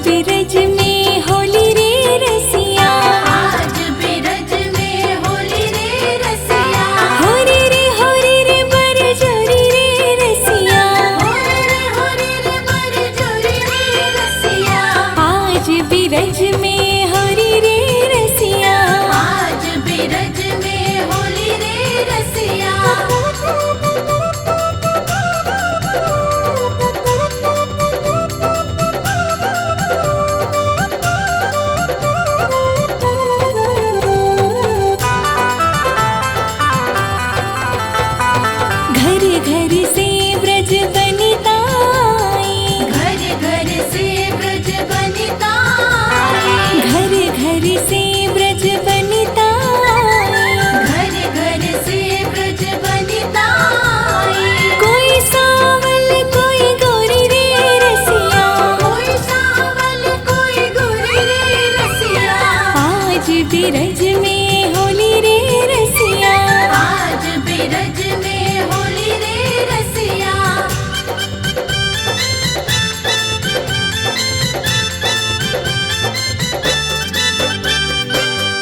बिरज में होली रे रसिया, आज बिरज में होली रे रसिया। होरी रे बरजोरी रे रसिया, होरी रे बरजोरी रे रसिया। आज बिरज में होली रे रसिया, आज बिरज में होली रे रसिया। घर घर से ब्रज बनिता आई, घर घर से ब्रज बनिता आई। घर घर से ब्रज बनिता आई। घर घर से ब्रज बनिता आई। कोई सावल कोई गोरी रे रसिया, कोई सावल कोई गोरी रे रसिया। आज बिरज में होली रे रसिया, आज बिरज में होली रे रसिया।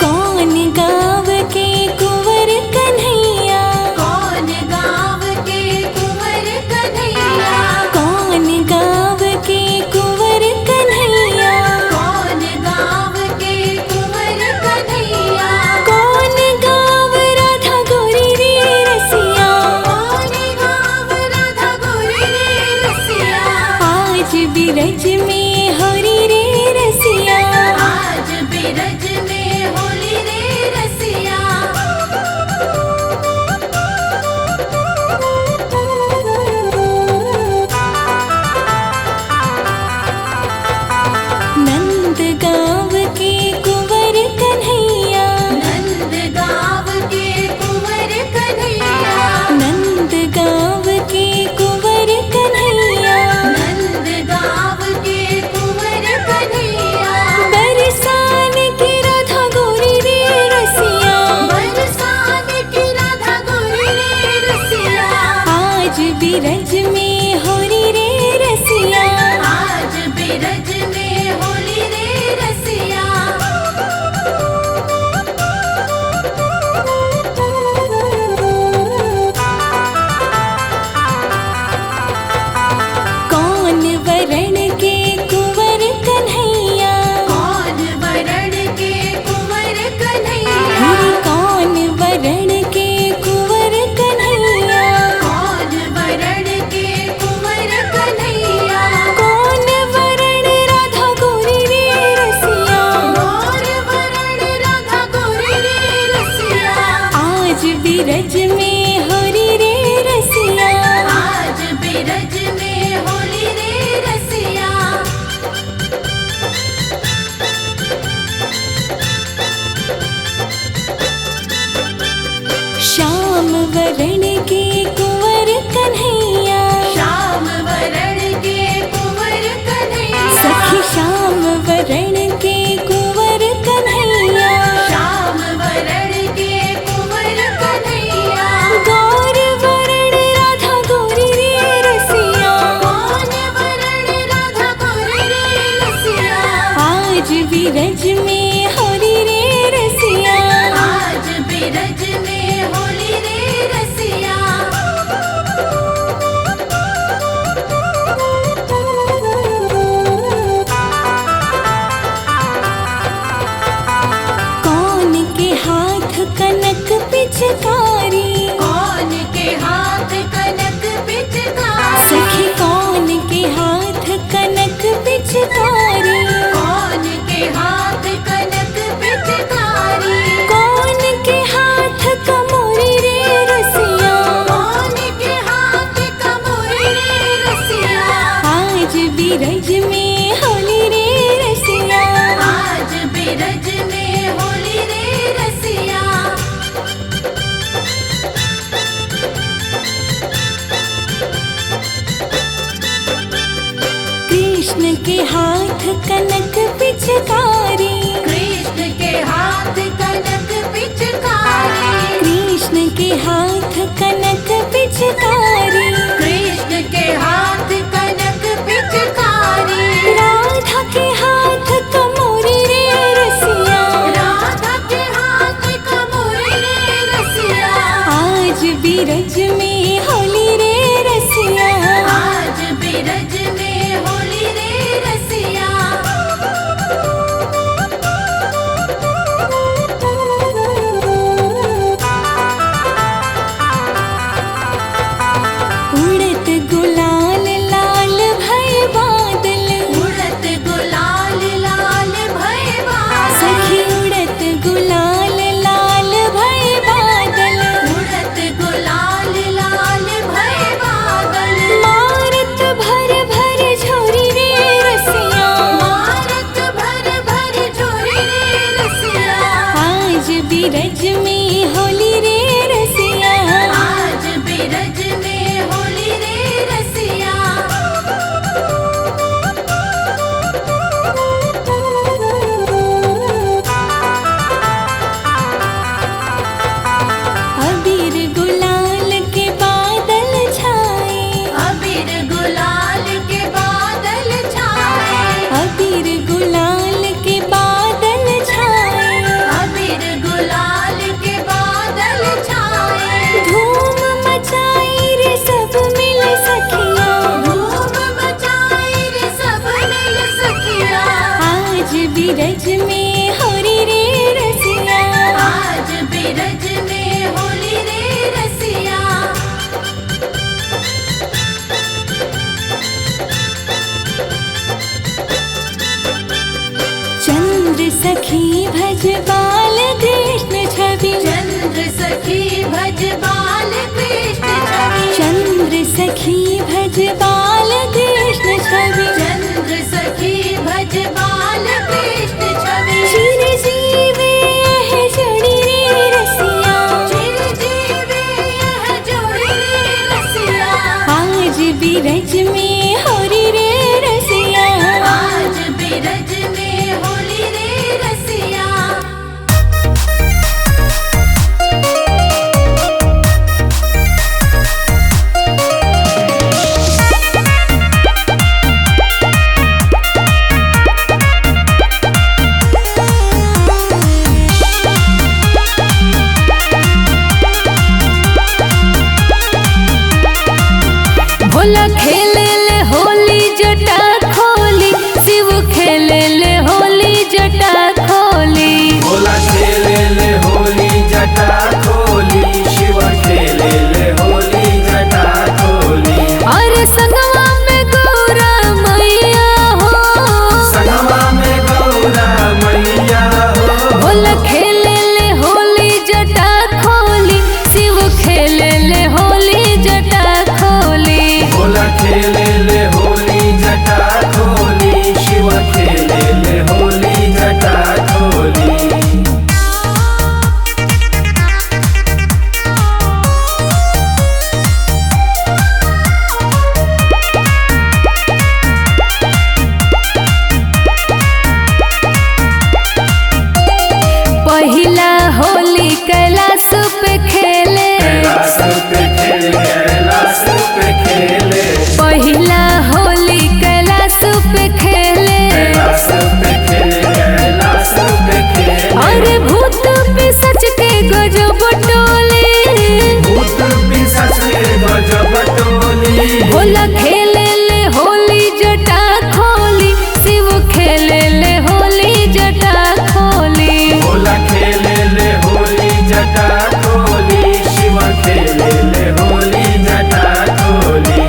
कौन गाँव के कुंवर कन्हैया, कौन गाँव के कुंवर कन्हैया। कौन गाँव के कुंवर कन्हैया, कौन गाँव के कुंवर कन्हैया। कौन गाँव राधा गोरी रे रसिया, कौन गाँव राधा गोरी रे रसिया। आज बिरज में होली रे रसिया, आज बिरज में होली रे रसिया। नंद गाँव के कुंवर कन्हैया, नंद गाँव के कुंवर कन्हैया। नंद गाँव के कुंवर कन्हैया, नंद गाँव के कुंवर कन्हैया। बरसान की राधा गोरी रे रसिया, बरसात की राधा गोरी रे रसिया। आज बिरज में होली रे रसिया, आज बिरज में होली रे रसिया। कौन वरण के कुंवर कन्हैया, कौन वरण के कुंवर कन्हैया। हरि कौन वरण के कुंवर कन्हैया, कौन वरण के कुंवर कन्हैया। कौन वरण राधा गोरी रे रसिया, गौर वरण राधा गोरी रे रसिया। आज बिरज में होली रे रसिया, आज बिरज में होली रे रसिया। श्याम वरण के कुंवर कन्हैया, श्याम वरण के कुंवर कन्हैया। सखी श्याम वरण के कुंवर कन्हैया, श्याम वरण के कुंवर कन्हैया। गौर वरण राधा गोरी रे रसिया, कौन वरण राधा गोरी रे रसिया। आज बिरज में होली रे रसिया, आज बिरज में होली रे रसिया। कौन के हाथ कनक पिचकारी, कौन के हाथ कनक पिचकारी। सखी कौन के हाथ कनक पिचकारी, कौन के हाथ कनक पिचकारी। कौन के हाथ कमोरी रे रसिया, कौन के हाथ कमोरी रे रसिया। आज बिरज में होली रे रसिया, आज बिरज में होली रे रसिया। कृष्ण के हाथ कनक पिचकारी, कृष्ण के हाथ कनक पिचकारी। कृष्ण के हाथ कनक पिचकारी, कृष्ण के हाथ कनक पिचकारी। राधा के हाथ सखी भज बाल कृष्ण छवि चंद्र सखी भज बाल कृष्ण छवि चंद्र सखी भज बाल कृष्ण छवि चंद्र सखी भज बाल कृष्ण छवि चिर जीवे यह जोड़ी रे रसिया चिर जीवे यह जोड़ी रे रसिया आज बिरज में होरी रे रसिया आज बिरज में होली रे रसिया भोला खेले ले होली जटा खोली शिव खेले ले होली जटा खोली भोला खेले ले होली जटा खोली शिव खेले ले होली जटा खोली अरे संगवा में गौरा मैया हो संगमा में गौरा मैया हो भोला खेले ले होली जटा खोली शिव खेले ले होली जटा खोली भोला खेले ले होली जटा खोली शिव खेले ले होली जटा खोली पहिला होली कैलाश पे खेले कैलाश पे खेले कैलाश पे खेले पहिला होली कैलाश पे खेले कैलाश पे खेले कैलाश पे खेले अरे भूत पिशाच के गजब टोले भूत पिशाच के गजब टोली भोला खेले ले होली जटा खोली शिव खेले ले होली जटा खोली भोला खेले ले होली जटा खोली शिव खेले ले होली जटा खोली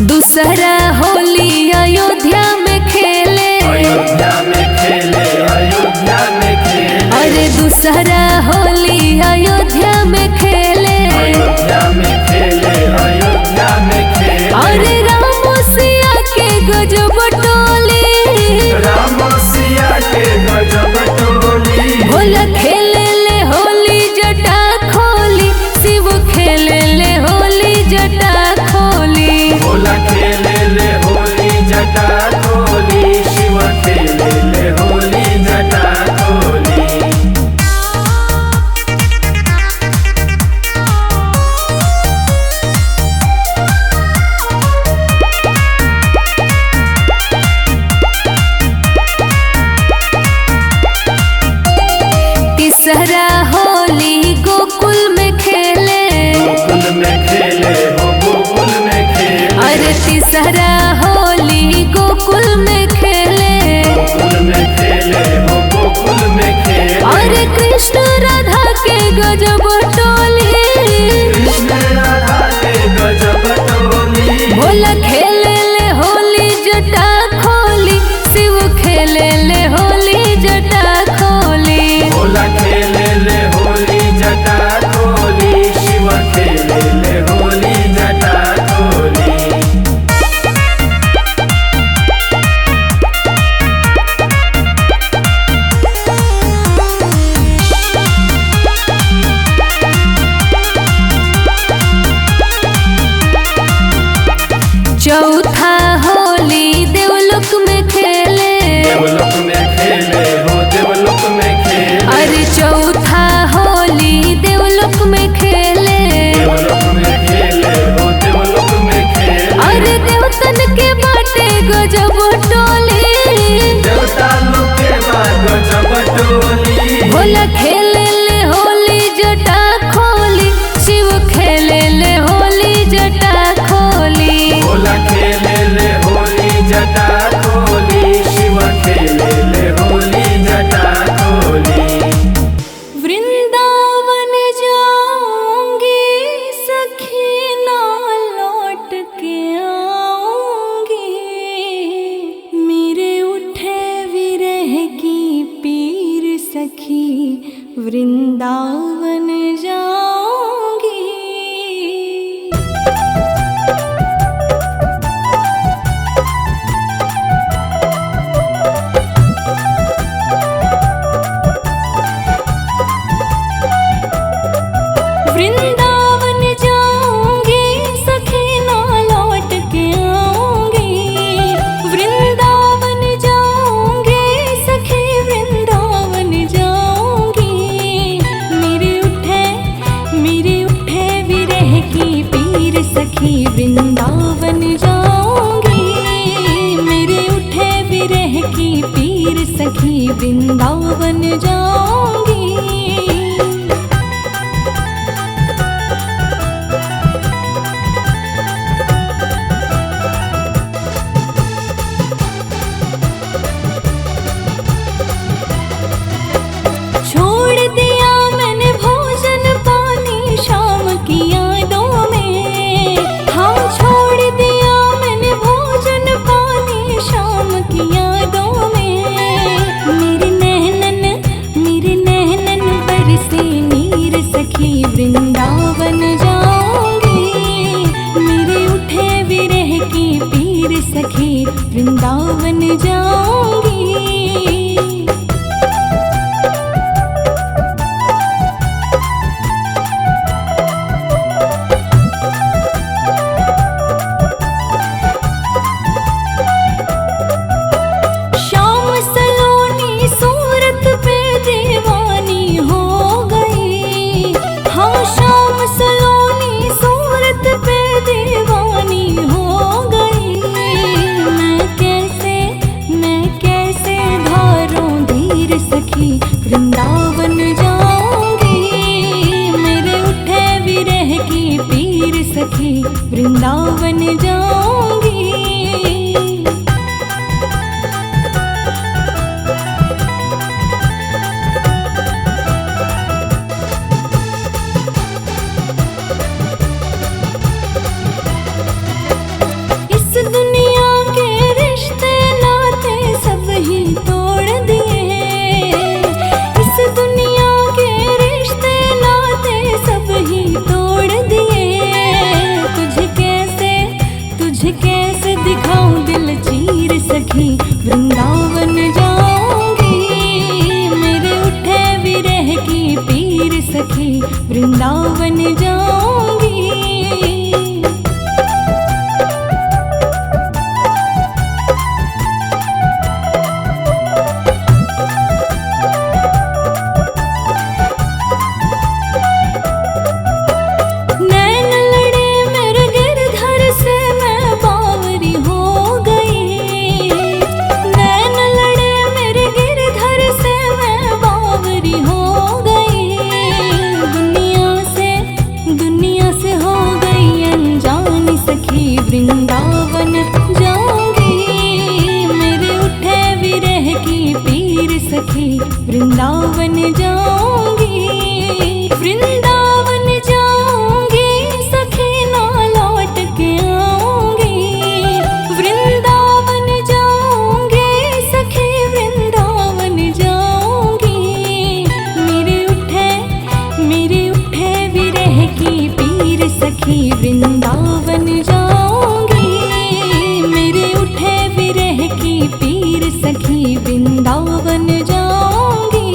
दूसरा होली अयोध्या में खेले अयोध्या में खेले अयोध्या में खेले अरे दूसरा होली अयोध्या में खेले अयोध्या में खेले अयोध्या में खेले अरे राम सिया के गजब टोली राम सिया के गजब टोली भोला खेले ले होली जटा खोली शिव खेले ले होली जटा खोली भोला खेले ले होली जटा खोली शिव खेले ले होली जटा खोली तीसरा होली गोकुल में खेले गोकुल में खेले हो गोकुल में खेले अरे तीसरा होली गोकुल में खेले गोकुल में खेले हो गोकुल में खेले अरे कृष्ण राधा के गजब टोली कृष्ण राधा के गजब टोली भोला खेले ले होली जटा खोली शिव खेले ले होली जटा खोली भोला खेले ले होली जटा खोली शिव खेले ले होली जटा खोली चौथा होली देवलोक में खेले देवलोक में खेले हो देवलोक में खेले अरे चौथा होली देवलोक में खेले देवलोक में खेले हो देवलोक में खेले अरे देवतन के बाटे गजब टोली देवता लोग के बाद गजब टोली भोला खेले ले होली जटा खोली शिव खेले ले होली जटा खोली भोला खेले ले होली जटा खोली शिव खेले वृंदावन जाऊंगी। छोड़ दिया मैंने भोजन पानी शाम की यादों में। हाँ, छोड़ दिया मैंने भोजन पानी शाम की यादों में। मेरे नैनन बरसे नीर सखी वृंदावन जाऊंगी। मेरे उठे विरह की पीर सखी वृंदावन जाऊंगी। वृंदावन जाऊंगी। मेरे उठे विरह की पीर सखी वृंदावन जाऊंगी। इस दुनिया के रिश्ते नाते सब ही तोड़ दिए। दुनिया के रिश्ते नाते सब ही तोड़ दिए। तुझे कैसे दिखाऊं दिल चीर सखी वृंदावन जाऊंगी। मेरे उठे विरह की पीर सखी वृंदावन जाऊंगी। वृंदावन जाऊंगी। मेरे उठे विरह की पीर सखी वृंदावन जाऊंगी। वृंदावन जाऊंगी सखी ना लौट के आऊंगी। वृंदावन जाऊंगी सखी वृंदावन जाऊंगी। मेरे उठे विरह की पीर सखी वृंदावन जाऊंगी। मेरे उठे विरह की पीर सखी वृंदावन जाऊंगी।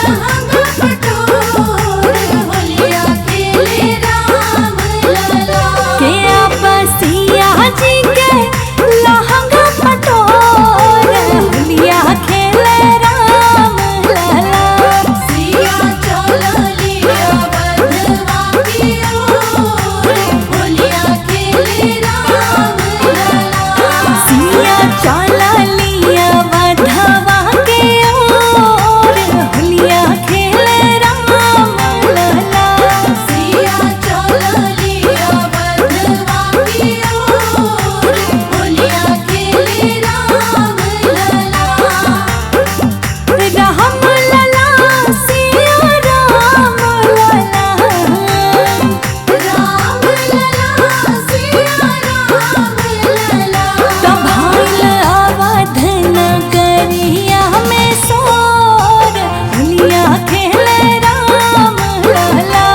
लहंगा पटोर होलिया खेले राम लला। के आपसिया जी के लहंगा पटोर होलिया खेले राम लला। सिया चलिया बधवा की ओर होलिया खेले राम लला। सिया चला लिया वधवा के ओर होलिया खेले राम लला। सिया चलिया बधवा की ओर होलिया खेले राम लला। राम लला सिया राम लला। राम लला सिया राम लला। कभाल अवध नगरिया में सोर होलिया खेले राम लला।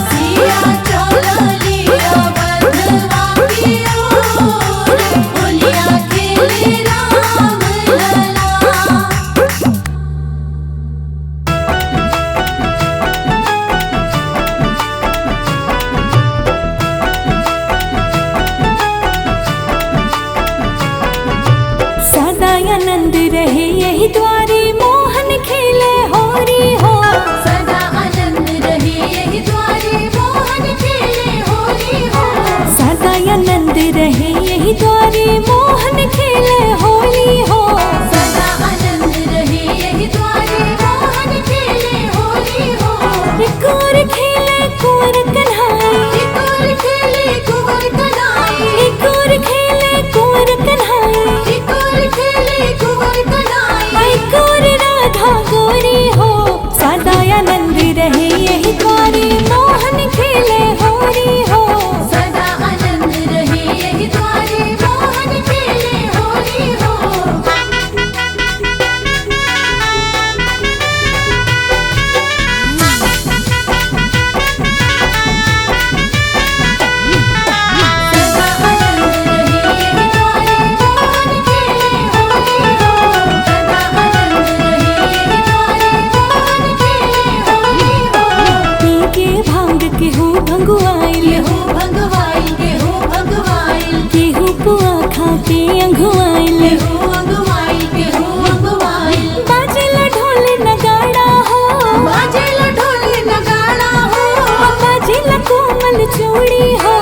सिया चलिया बधवा की ओर होलिया खेले राम लला। सदा आनंद रहे यही द्वारे मोहन खेले होरी हो। सदा आनंद रहे यही द्वारे मोहन खेले होली हो। सदा आनंद रहे यही द्वारे मोहन खेले होली हो। सदा आनंद रहे यही द्वारे मोहन खेले होली हो। कुंवर खेले कुंवर कन्हाई। टिकोर खेले कुंवर कन्हाई। कुंवर खेले कुंवर कन्हाई। टिकोर खेले कुंवर कन्हाई। आई कुंवर राधा गोरी हो। सदा आनंद रहे यही द्वारे मोहन खेले होरी हो। सदा आनंद रहे यही द्वारे मोहन खेले होली हो। सदा आनंद रहे यही द्वारे मोहन खेले होली हो। सदा आनंद रहे यही द्वारे मोहन खेले होली हो। पी के भांग के हो भंगुआइल। केहू भंगवाइल केहू भंगवाइल। केहू पुआ खा के अंघुआइल। केहू अंगवाइल केहू अंगवाइल। बाजेला ढोल नगाड़ा हो। बाजेला ढोल नगाड़ा हो। बाजेला कोमल चूड़ी हो।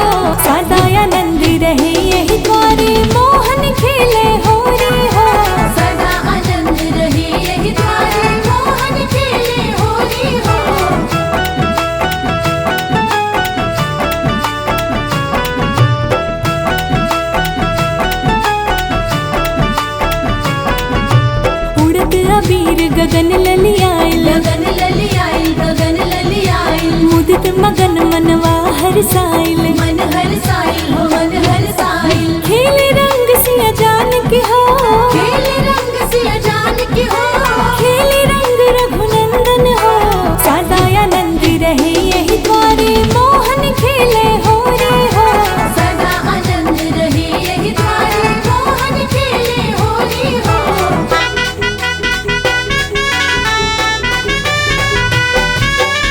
सदा आनंद रहे यही द्वारे मोहन खेले होरी हो। सदा आनंद रहे यही द्वारे मोहन खेले होली हो। उड़द अबीर गगन ललियाइल। गगन ललियाइल गगन ललियाइल। मुदित मगन मनवा हरसाइल। मन हरसाइल हो मन हरसाइल। खेले रंग सिया जान के हो। खेले रंग सिया जान की हो। खेले रंग रघुनंदन हो। सदा आनंद रहे यही द्वारे मोहन खेले होरी हो। सदा आनंद रहे यही द्वारे मोहन खेले होली हो। सदा आनंद रहे यही द्वारे मोहन खेले होली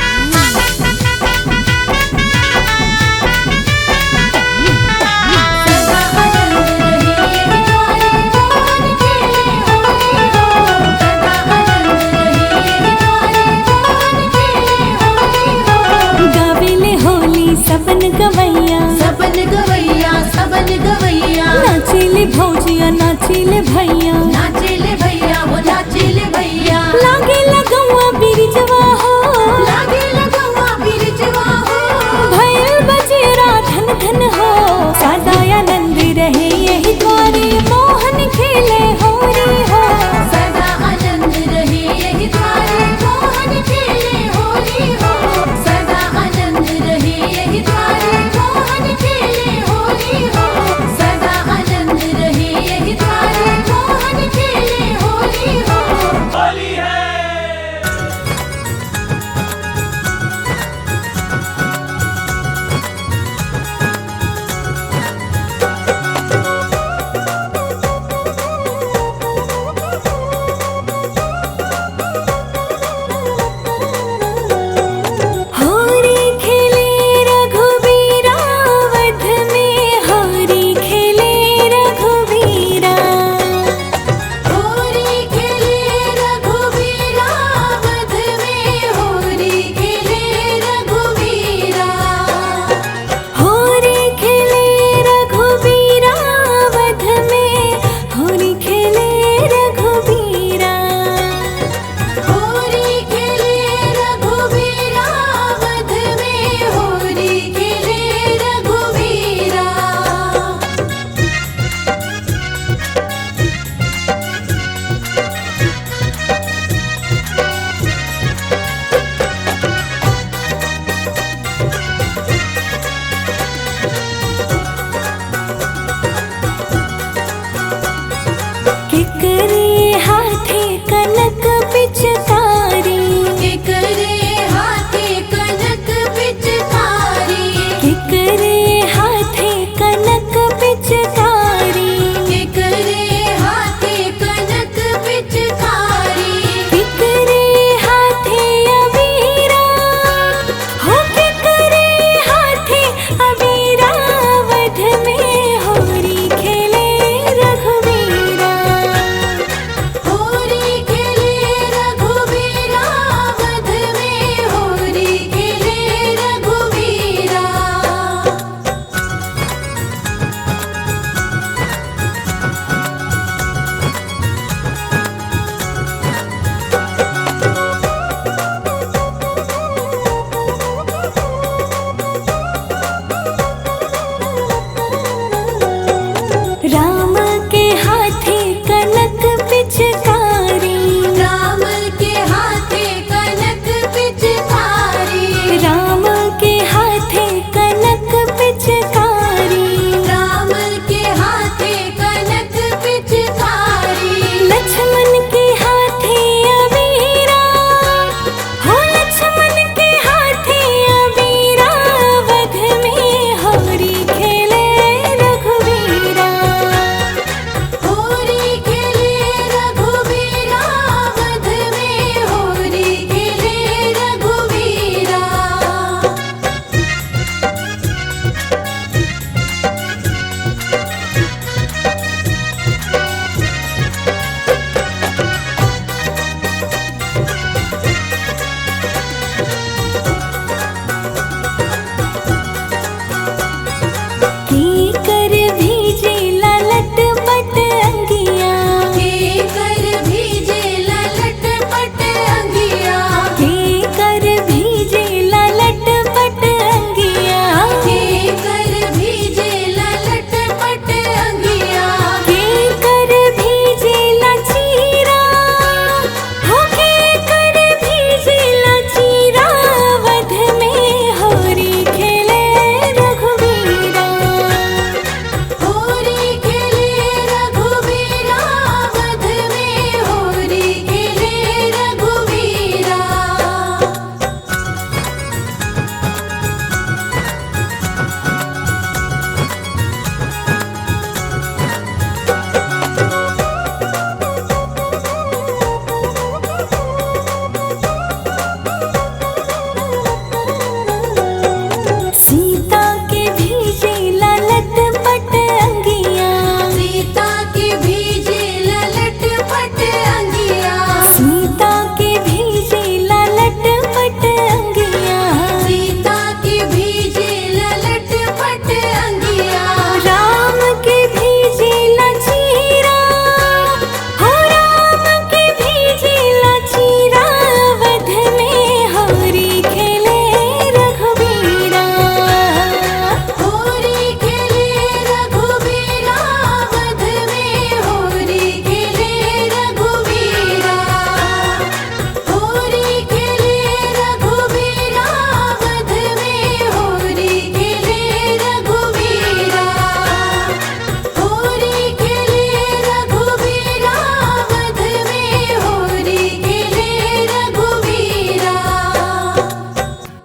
हो। सदा आनंद रहे यही द्वारे मोहन खेले होली हो। गावेले होली सबन गवैया। सबन गवैया सबन गवैया। नाचेले भौजिया नाच